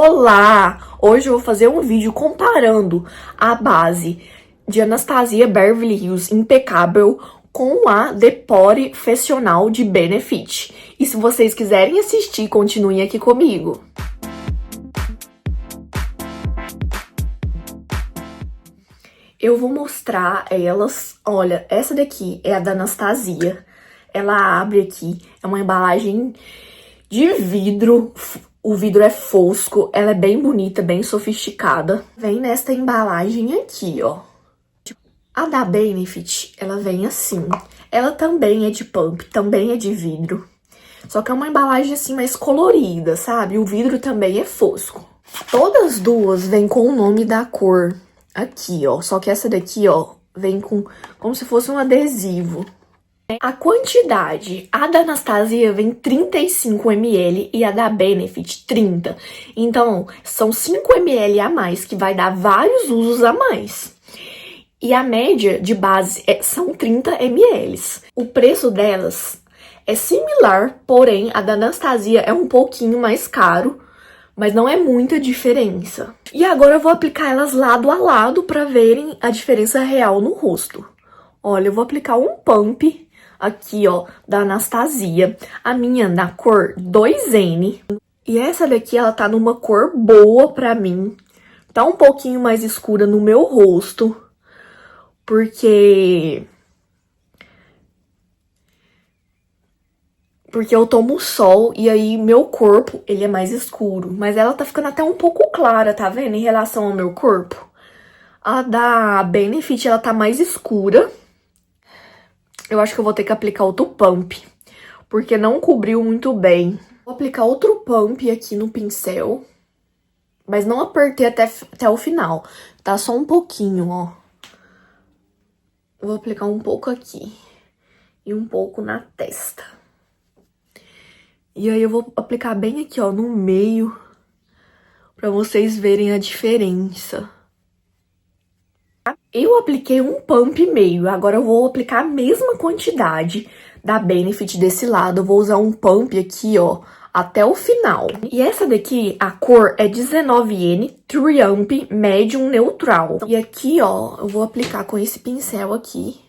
Olá! Hoje eu vou fazer um vídeo comparando a base de Anastasia Beverly Hills Impecável com a The Pore Professional de Benefit. E se vocês quiserem assistir, continuem aqui comigo. Eu vou mostrar elas. Olha, essa daqui é a da Anastasia. Ela abre aqui, é uma embalagem de vidro. O vidro é fosco, ela é bem bonita, bem sofisticada. Vem nesta embalagem aqui, ó. A da Benefit, ela vem assim. Ela também é de pump, também é de vidro. Só que é uma embalagem assim mais colorida, sabe? O vidro também é fosco. Todas duas vêm com o nome da cor aqui, ó. Só que essa daqui, ó, vem com como se fosse um adesivo. A quantidade, a da Anastasia vem 35 ml e a da Benefit 30. Então, são 5 ml a mais, que vai dar vários usos a mais. E a média de base são 30 ml. O preço delas é similar, porém, a da Anastasia é um pouquinho mais caro, mas não é muita diferença. E agora eu vou aplicar elas lado a lado para verem a diferença real no rosto. Olha, eu vou aplicar um pump aqui, ó, da Anastasia. A minha na cor 2N. E essa daqui, ela tá numa cor boa pra mim. Tá um pouquinho mais escura no meu rosto. Porque eu tomo sol e aí meu corpo, ele é mais escuro. Mas ela tá ficando até um pouco clara, tá vendo? Em relação ao meu corpo. A da Benefit, ela tá mais escura. Eu acho que eu vou ter que aplicar outro pump, porque não cobriu muito bem. Vou aplicar outro pump aqui no pincel, mas não apertei até o final, tá? Só um pouquinho, ó. Vou aplicar um pouco aqui e um pouco na testa. E aí eu vou aplicar bem aqui, ó, no meio, pra vocês verem a diferença. Eu apliquei um pump meio, agora eu vou aplicar a mesma quantidade da Benefit desse lado. Eu vou usar um pump aqui, ó, até o final. E essa daqui, a cor é 19N Triumph Medium Neutral. E aqui, ó, eu vou aplicar com esse pincel aqui,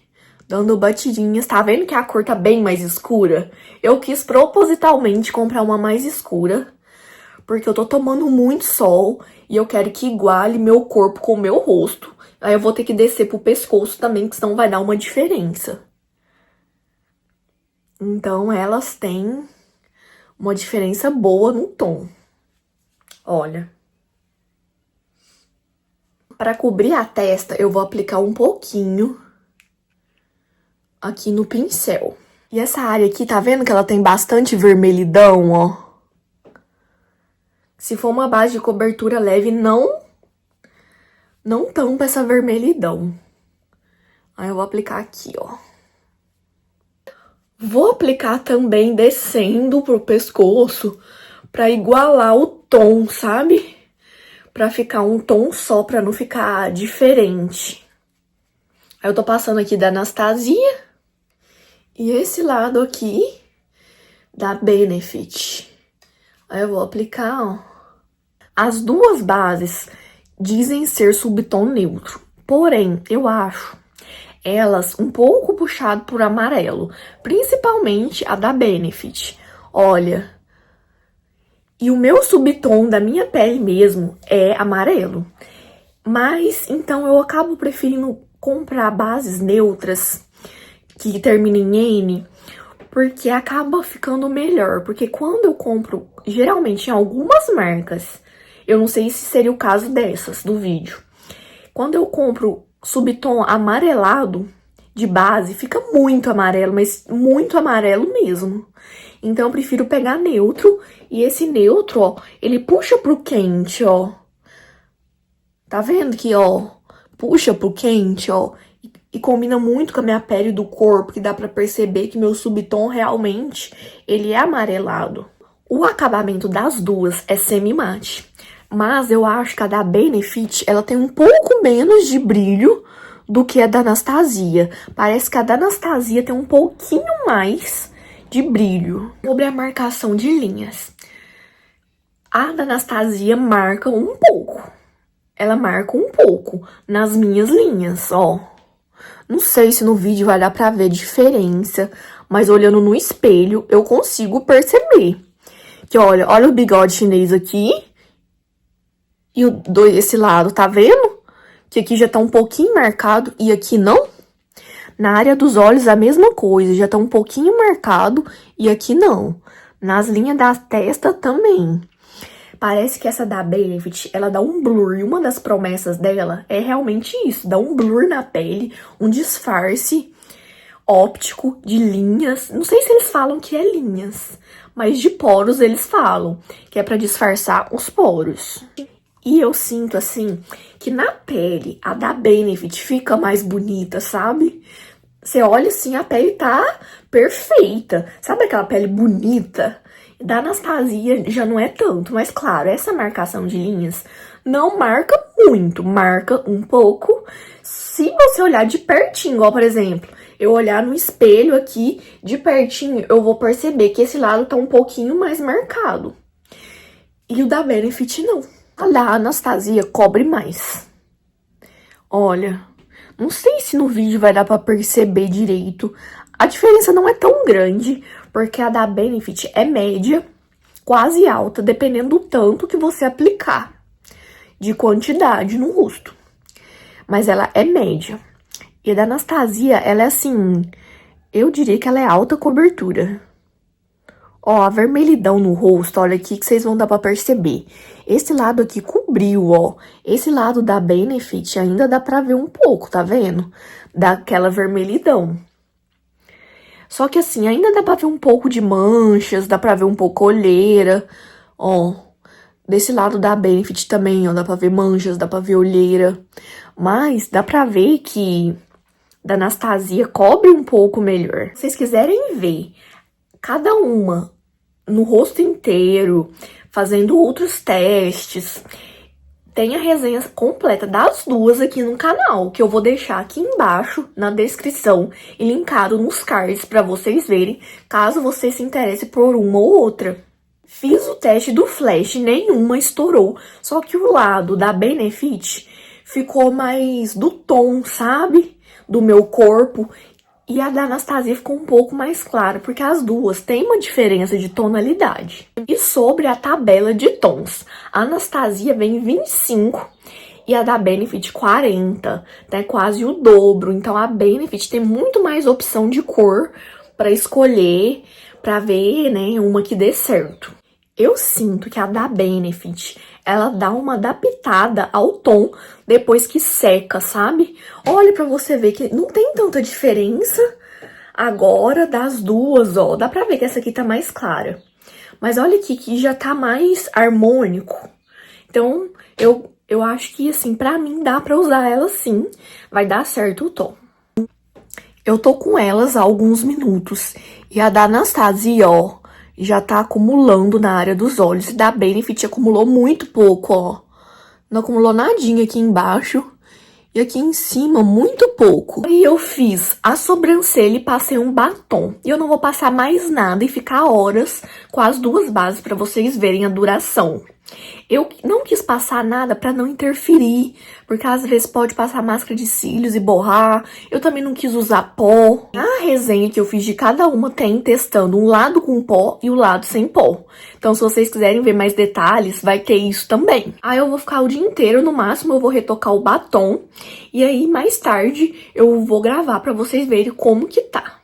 dando batidinhas. Tá vendo que a cor tá bem mais escura? Eu quis propositalmente comprar uma mais escura, porque eu tô tomando muito sol e eu quero que iguale meu corpo com o meu rosto. Aí eu vou ter que descer pro pescoço também, que senão vai dar uma diferença. Então, elas têm uma diferença boa no tom. Olha. Para cobrir a testa, eu vou aplicar um pouquinho aqui no pincel. E essa área aqui, tá vendo que ela tem bastante vermelhidão, ó? Se for uma base de cobertura leve, não tampa essa vermelhidão. Aí eu vou aplicar aqui, ó. Vou aplicar também descendo pro pescoço pra igualar o tom, sabe? Pra ficar um tom só, pra não ficar diferente. Aí eu tô passando aqui da Anastasia. E esse lado aqui da Benefit. Aí eu vou aplicar, ó. As duas bases dizem ser subtom neutro, porém, eu acho elas um pouco puxado por amarelo, principalmente a da Benefit. Olha, e o meu subtom da minha pele mesmo é amarelo, mas então eu acabo preferindo comprar bases neutras que terminam em N, porque acaba ficando melhor, porque quando eu compro, geralmente em algumas marcas, eu não sei se seria o caso dessas, do vídeo. Quando eu compro subtom amarelado de base, fica muito amarelo, mas muito amarelo mesmo. Então, eu prefiro pegar neutro. E esse neutro, ó, ele puxa pro quente, ó. Tá vendo que, ó, puxa pro quente, ó. E combina muito com a minha pele do corpo, que dá pra perceber que meu subtom realmente, ele é amarelado. O acabamento das duas é semi-mate. Mas eu acho que a da Benefit, ela tem um pouco menos de brilho do que a da Anastasia. Parece que a da Anastasia tem um pouquinho mais de brilho. Sobre a marcação de linhas. A da Anastasia marca um pouco. Ela marca um pouco nas minhas linhas, ó. Não sei se no vídeo vai dar pra ver diferença, mas olhando no espelho eu consigo perceber. Que olha o bigode chinês aqui e esse lado, tá vendo? Que aqui já tá um pouquinho marcado e aqui não. Na área dos olhos a mesma coisa, já tá um pouquinho marcado e aqui não. Nas linhas da testa também. Parece que essa da Benefit, ela dá um blur, e uma das promessas dela é realmente isso, dá um blur na pele, um disfarce óptico de linhas, não sei se eles falam que é linhas, mas de poros eles falam, que é pra disfarçar os poros. E eu sinto, assim, que na pele, a da Benefit fica mais bonita, sabe? Você olha assim, a pele tá perfeita, sabe aquela pele bonita? Da Anastasia já não é tanto, mas claro, essa marcação de linhas não marca muito, marca um pouco. Se você olhar de pertinho, igual por exemplo, eu olhar no espelho aqui de pertinho, eu vou perceber que esse lado tá um pouquinho mais marcado. E o da Benefit não. A da Anastasia cobre mais. Olha, não sei se no vídeo vai dar pra perceber direito. A diferença não é tão grande, porque a da Benefit é média, quase alta, dependendo do tanto que você aplicar de quantidade no rosto. Mas ela é média. E a da Anastasia, ela é assim, eu diria que ela é alta cobertura. Ó, a vermelhidão no rosto, olha aqui que vocês vão dar pra perceber. Esse lado aqui cobriu, ó. Esse lado da Benefit ainda dá pra ver um pouco, tá vendo? Daquela vermelhidão. Só que assim, ainda dá pra ver um pouco de manchas, dá pra ver um pouco olheira, ó. Desse lado da Benefit também, ó, dá pra ver manchas, dá pra ver olheira. Mas dá pra ver que da Anastasia cobre um pouco melhor. Se vocês quiserem ver cada uma no rosto inteiro, fazendo outros testes, tem a resenha completa das duas aqui no canal, que eu vou deixar aqui embaixo na descrição e linkado nos cards pra vocês verem, caso você se interesse por uma ou outra. Fiz o teste do flash, nenhuma estourou, só que o lado da Benefit ficou mais do tom, sabe? Do meu corpo. E a da Anastasia ficou um pouco mais clara, porque as duas têm uma diferença de tonalidade. E sobre a tabela de tons, a Anastasia vem 25 e a da Benefit 40, né? Quase o dobro. Então a Benefit tem muito mais opção de cor para escolher, para ver, né, uma que dê certo. Eu sinto que a da Benefit, ela dá uma adaptada ao tom depois que seca, sabe? Olha pra você ver que não tem tanta diferença agora das duas, ó. Dá pra ver que essa aqui tá mais clara. Mas olha aqui que já tá mais harmônico. Então, eu acho que, assim, pra mim dá pra usar ela sim. Vai dar certo o tom. Eu tô com elas há alguns minutos. E a da Anastasia, ó, já tá acumulando na área dos olhos. Da Benefit acumulou muito pouco, ó. Não acumulou nadinha aqui embaixo. E aqui em cima, muito pouco. E eu fiz a sobrancelha e passei um batom. E eu não vou passar mais nada e ficar horas com as duas bases pra vocês verem a duração. Eu não quis passar nada pra não interferir, porque às vezes pode passar máscara de cílios e borrar. Eu também não quis usar pó. A resenha que eu fiz de cada uma tem testando um lado com pó e o lado sem pó. Então, se vocês quiserem ver mais detalhes, vai ter isso também. Aí eu vou ficar o dia inteiro, no máximo eu vou retocar o batom. E aí, mais tarde, eu vou gravar pra vocês verem como que tá.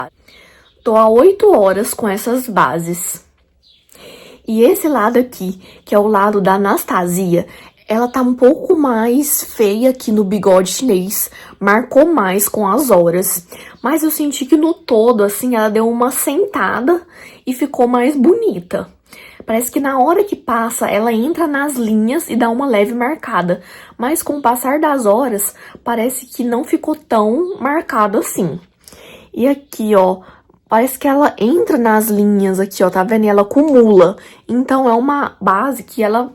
Tô há 8 horas com essas bases. E esse lado aqui, que é o lado da Anastasia, ela tá um pouco mais feia aqui no bigode chinês, marcou mais com as horas. Mas eu senti que no todo, assim, ela deu uma sentada e ficou mais bonita. Parece que na hora que passa, ela entra nas linhas e dá uma leve marcada. Mas com o passar das horas, parece que não ficou tão marcado assim. E aqui, ó, parece que ela entra nas linhas aqui, ó, tá vendo? E ela acumula. Então, é uma base que ela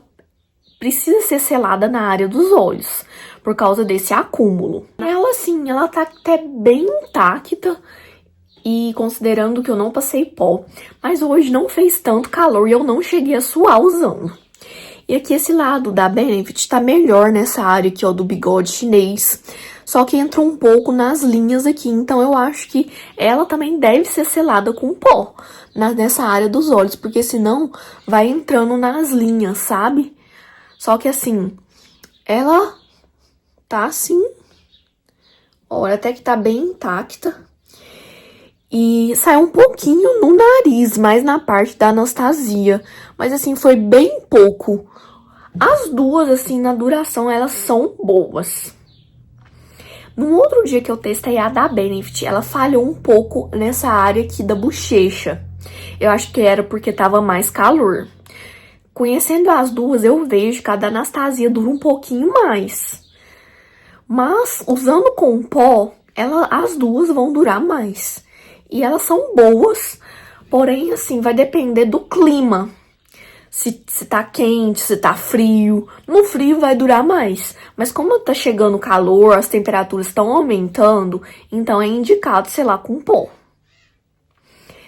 precisa ser selada na área dos olhos, por causa desse acúmulo. Ela, assim, ela tá até bem intacta, e considerando que eu não passei pó, mas hoje não fez tanto calor e eu não cheguei a suar usando. E aqui esse lado da Benefit tá melhor nessa área aqui, ó, do bigode chinês. Só que entrou um pouco nas linhas aqui, então eu acho que ela também deve ser selada com pó nessa área dos olhos, porque senão vai entrando nas linhas, sabe? Só que assim, ela tá assim, olha, até que tá bem intacta. E saiu um pouquinho no nariz, mais na parte da Anastasia, mas assim, foi bem pouco. As duas, assim, na duração, elas são boas. No outro dia que eu testei a da Benefit, ela falhou um pouco nessa área aqui da bochecha. Eu acho que era porque tava mais calor. Conhecendo as duas, eu vejo que a da Anastasia dura um pouquinho mais. Mas, usando com pó, as duas vão durar mais. E elas são boas, porém, assim, vai depender do clima. Se tá quente, se tá frio. No frio vai durar mais. Mas como tá chegando calor, as temperaturas estão aumentando, então é indicado selar com pó.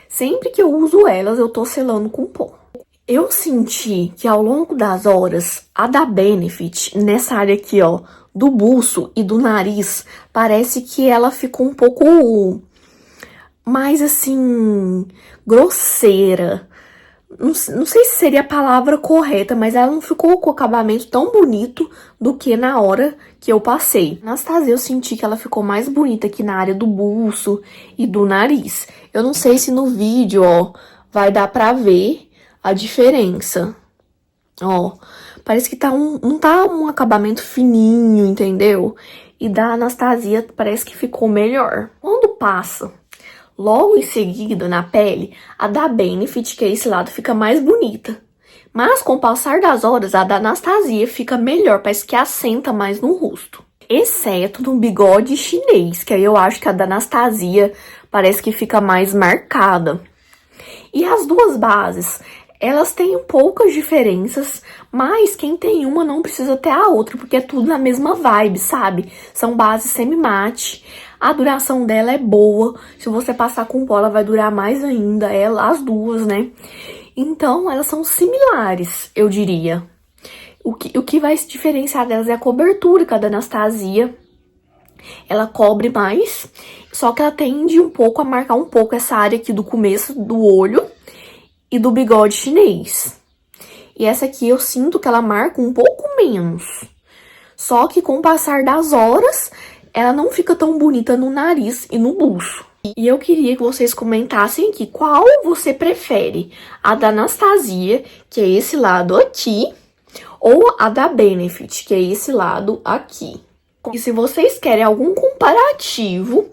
Sempre que eu uso elas, eu tô selando com pó. Eu senti que ao longo das horas, a da Benefit, nessa área aqui, ó, do buço e do nariz, parece que ela ficou um pouco mais, assim, grosseira. Não sei se seria a palavra correta, mas ela não ficou com o acabamento tão bonito do que na hora que eu passei. Na Anastasia, eu senti que ela ficou mais bonita aqui na área do buço e do nariz. Eu não sei se no vídeo, ó, vai dar pra ver a diferença. Ó, parece que não tá um acabamento fininho, entendeu? E da Anastasia parece que ficou melhor. Quando passa logo em seguida, na pele, a da Benefit, que é esse lado, fica mais bonita. Mas, com o passar das horas, a da Anastasia fica melhor, parece que assenta mais no rosto. Exceto no bigode chinês, que aí eu acho que a da Anastasia parece que fica mais marcada. E as duas bases, elas têm poucas diferenças, mas quem tem uma não precisa ter a outra, porque é tudo na mesma vibe, sabe? São bases semi-mate. A duração dela é boa. Se você passar com pó, ela vai durar mais ainda. As duas, né? Então, elas são similares, eu diria. O que vai se diferenciar delas é a cobertura, que a da Anastasia, ela cobre mais. Só que ela tende um pouco a marcar um pouco essa área aqui do começo do olho e do bigode chinês. E essa aqui eu sinto que ela marca um pouco menos. Só que com o passar das horas, ela não fica tão bonita no nariz e no buço. E eu queria que vocês comentassem aqui qual você prefere. A da Anastasia, que é esse lado aqui, ou a da Benefit, que é esse lado aqui. E se vocês querem algum comparativo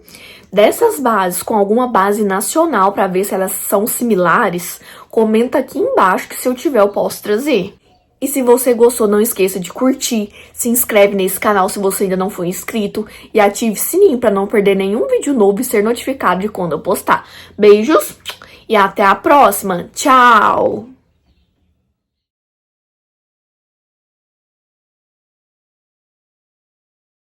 dessas bases com alguma base nacional para ver se elas são similares, comenta aqui embaixo que se eu tiver eu posso trazer. E se você gostou, não esqueça de curtir, se inscreve nesse canal se você ainda não for inscrito e ative o sininho para não perder nenhum vídeo novo e ser notificado de quando eu postar. Beijos e até a próxima. Tchau!